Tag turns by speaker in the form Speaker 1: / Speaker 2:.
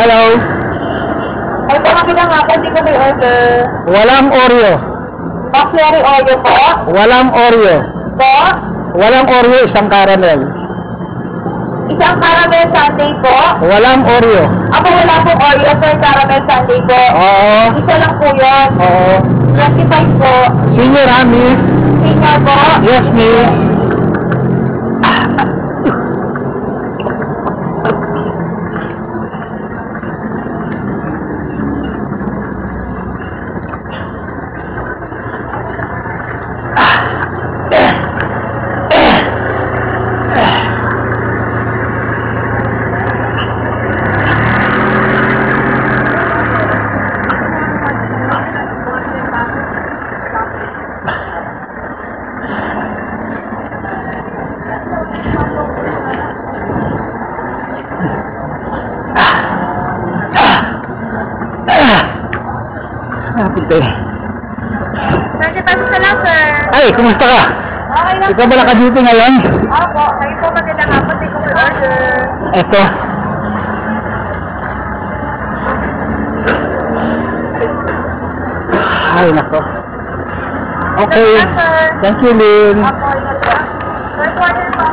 Speaker 1: Hello.
Speaker 2: Ay, pamaki lang ako, hindi ko may order.
Speaker 1: Walang Oreo.
Speaker 2: Bakleri Oreo po?
Speaker 1: Walang Oreo.
Speaker 2: Po?
Speaker 1: Walang Oreo, isang caramel.
Speaker 2: Isang caramel sundae po?
Speaker 1: Walang Oreo.
Speaker 2: Ako wala pong Oreo, sir, caramel sundae po.
Speaker 1: Oo.
Speaker 2: Isa lang po yun.
Speaker 1: Oo.
Speaker 2: 25 po.
Speaker 1: Senior, ha, miss?
Speaker 2: Senior po?
Speaker 1: Yes, miss. Kapit eh.
Speaker 2: 30 pesos na lang, sir.
Speaker 1: Ay, kumusta ka?
Speaker 2: Okay lang.
Speaker 1: Ikaw ba naka-duty ngayon?
Speaker 2: Opo, kayo po magandang hapon, hindi ko may order.
Speaker 1: Eto. Ay, nako. Okay.
Speaker 2: Sir.
Speaker 1: Thank you, Lynn.
Speaker 2: Opo, ingat po. Sir, order po.